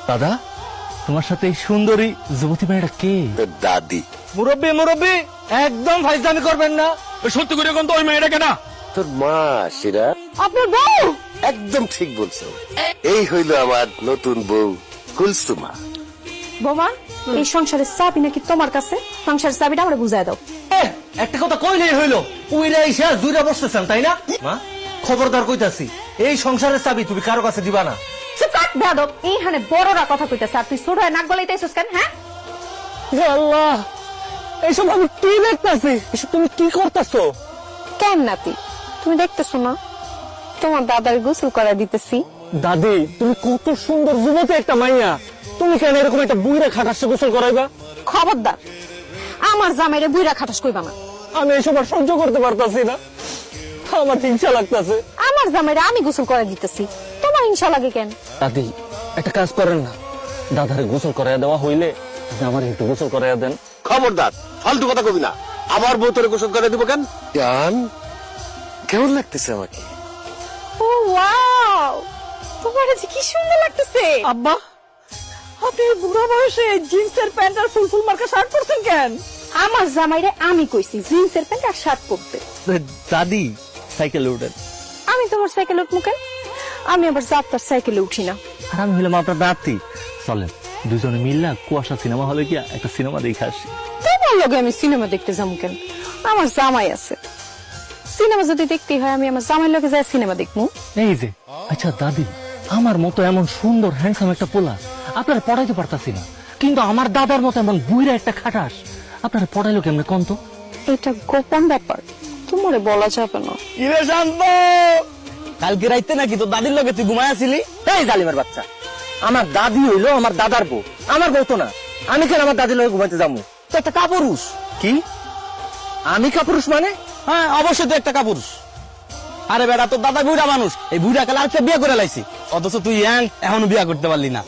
দাদা, তোমার সাথে এই সুন্দরী যুবতী মেয়েটা কে? তোর দাদি। মুরব্বী মুরব্বী, একদম ফাইজলামি করবেন না। সত্যি করে এখন তো ওই মেয়েটা কেনা? তোর মা শিরা। আপনার বউ? একদম ঠিক বলছো। এই হইল আমার নতুন বউ কুলসুমা। বোমা, এই সংসারের চাবি নাকি তোমার কাছে? সংসারের চাবিটা আমরা বুঝাই দাও। একটা কথা কইলেই হইলো, উইরা ইসা দুইরা বসতেছেন তাই না? মা, খবরদার কইতাছি, এই সংসারের চাবি তুমি কারো কাছে দিবা না। বেয়াদব, এইখানে বড়রা কথা কইতেছে আর তুই ছোট হয়ে নাক গলাইতেছিস কেন? হ্যাঁ, আল্লাহ, এইসব আমি কি দেখতাছি? এসব তুমি কি করতেছো? কেন নাতি, তুমি দেখতেছো না তোমার দাদার গোসল করা দিতেছি? দাদি, তুমি কত সুন্দর যুবতী একটা মাইয়া, তুমি কেন এরকম একটা বুইরা খাটাসে গোসল করাইবা? খবরদার, আমার জামাইরে বুইরা খাটাস কইবা না। আমি এইসব আর সহ্য করতে পারতাছি না, আমার হিংসা লাগতাছে। আমার জামাইরে আমি গোসল করা দিতেছি, তোমার হিংসা লাগে কেন? দাদি, একটা কাজ করেন না, দাদারে গোসল করাইয়া দেওয়া হইলে আপনি আমার একটু গোসল করাইয়া দেন। খবরদার, ফালতু কথা কবি না। আমার বউ তোরে গোসল করে দিব কেন? জান, কেমন লাগতেছে আমাকে? ও ওয়াও, তোমার যে কি সুন্দর লাগতেছে। আব্বা, আপনি এই বুড়া বয়সে জিন্সের প্যান্ট আর ফুল ফুল মার্কা শার্ট পরছেন কেন? আমার জামাইরে আমি কইছি জিন্সের প্যান্ট আর শার্ট পরতে। দাদি, সাইকেলে উঠেন। আমি তোমার সাইকেলে উঠবো কেন? আমি আবার যাত্রার সাইকেলে উঠি না। আর আমি হইলাম আপনার নাতি। চলেন দুজনে মিললা কুয়াশা সিনেমা হলে গিয়া একটা সিনেমা দেখে আসি। তোমার লগে আমি সিনেমা দেখতে যাবো কেন? আমার জামাই আছে, সিনেমা যদি দেখতে হয় আমি আমার জামাই লগে যাই সিনেমা দেখবো। এই যে, আচ্ছা দাদি, আমার মতো এমন সুন্দর হ্যান্ডসাম একটা পোলা আপনারা পড়াইতে পারতাছি না, কিন্তু আমার দাদার মতো এমন বুইরা একটা খাটাস আপনারা পড়াইলো কেমনে কন্ত? এটা গোপন ব্যাপার, তোমারে বলা যাবে না। ইরে শান্ত, কালকে রাইতে নাকি তো দাদির লগে তুই ঘুমায় আসিলি? এই জালিমের বাচ্চা, আমার দাদি হইলো আমার দাদার বউ, আমার বউ তো না। আমি কেন আমার দাদির লগে ঘুমাইতে যাবো? তো একটা কাপুরুষ। কি? আমি কাপুরুষ মানে? হ্যাঁ, অবশ্যই তো একটা কাপুরুষ। আরে বেটা, তোর দাদা বুড়া মানুষ, এই বুড়া কালে আরেকটা বিয়ে করে লাইছি, অথচ তুই এখনো বিয়ে করতে পারলি না।